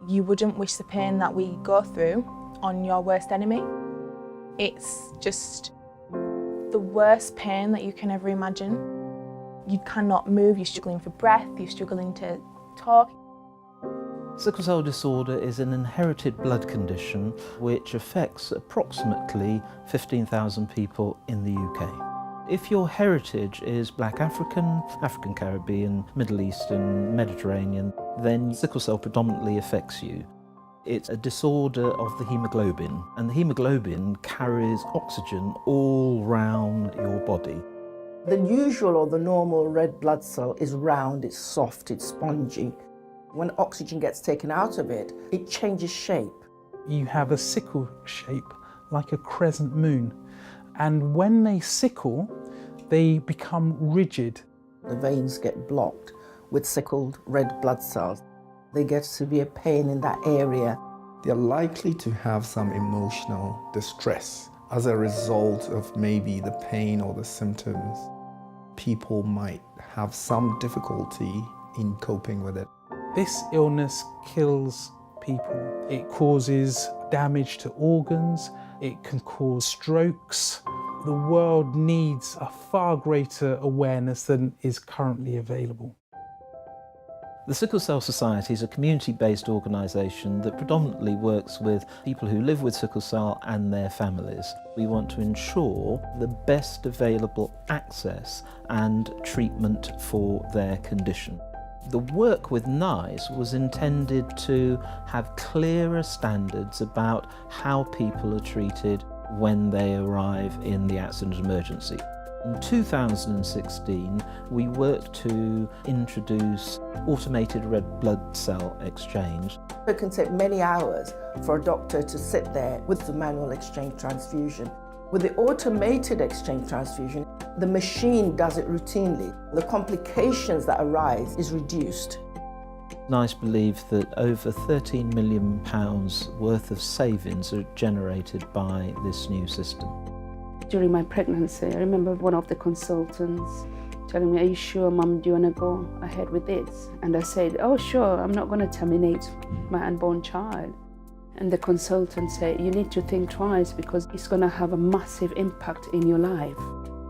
You wouldn't wish the pain that we go through on your worst enemy. It's just the worst pain that you can ever imagine. You cannot move, you're struggling for breath, you're struggling to talk. Sickle cell disorder is an inherited blood condition which affects approximately 15,000 people in the UK. If your heritage is Black African, African Caribbean, Middle Eastern, Mediterranean, then sickle cell predominantly affects you. It's a disorder of the haemoglobin, and the haemoglobin carries oxygen all round your body. The usual or the normal red blood cell is round, it's soft, it's spongy. When oxygen gets taken out of it, it changes shape. You have a sickle shape like a crescent moon, and when they sickle, they become rigid. The veins get blocked with sickled red blood cells. There gets to be a pain in that area. They're likely to have some emotional distress as a result of maybe the pain or the symptoms. People might have some difficulty in coping with it. This illness kills people. It causes damage to organs. It can cause strokes. The world needs a far greater awareness than is currently available. The Sickle Cell Society is a community-based organisation that predominantly works with people who live with sickle cell and their families. We want to ensure the best available access and treatment for their condition. The work with NICE was intended to have clearer standards about how people are treated when they arrive in the accident emergency. In 2016, we worked to introduce automated red blood cell exchange. It can take many hours for a doctor to sit there with the manual exchange transfusion. With the automated exchange transfusion, the machine does it routinely. The complications that arise is reduced. NICE believe that over £13 million worth of savings are generated by this new system. During my pregnancy, I remember one of the consultants telling me, "Are you sure, Mum, do you want to go ahead with this?" And I said, "Oh, sure, I'm not going to terminate my unborn child." And the consultant said, "You need to think twice because it's going to have a massive impact in your life."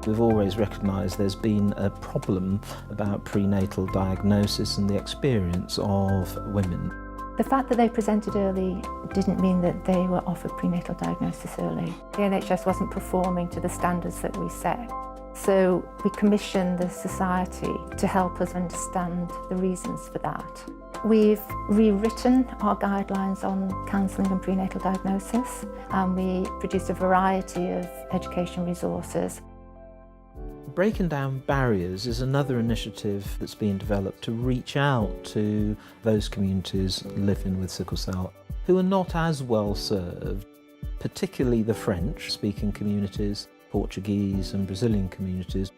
We've always recognised there's been a problem about prenatal diagnosis and the experience of women. The fact that they presented early didn't mean that they were offered prenatal diagnosis early. The NHS wasn't performing to the standards that we set. So we commissioned the Society to help us understand the reasons for that. We've rewritten our guidelines on counselling and prenatal diagnosis, and we produced a variety of education resources. Breaking Down Barriers is another initiative that's being developed to reach out to those communities living with sickle cell who are not as well served, particularly the French-speaking communities, Portuguese and Brazilian communities.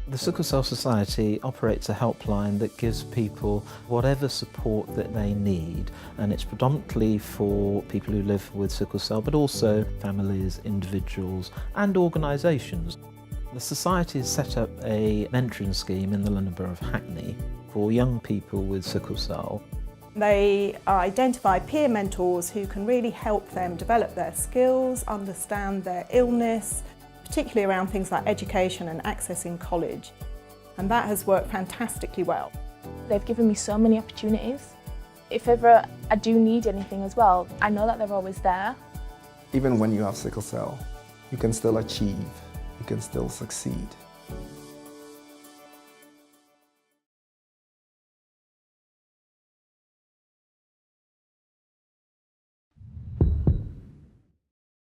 The Sickle Cell Society operates a helpline that gives people whatever support that they need, and it's predominantly for people who live with sickle cell, but also families, individuals and organisations. The Society has set up a mentoring scheme in the London Borough of Hackney for young people with sickle cell. They identify peer mentors who can really help them develop their skills, understand their illness, particularly around things like education and accessing college. And that has worked fantastically well. They've given me so many opportunities. If ever I do need anything as well, I know that they're always there. Even when you have sickle cell, you can still achieve, you can still succeed.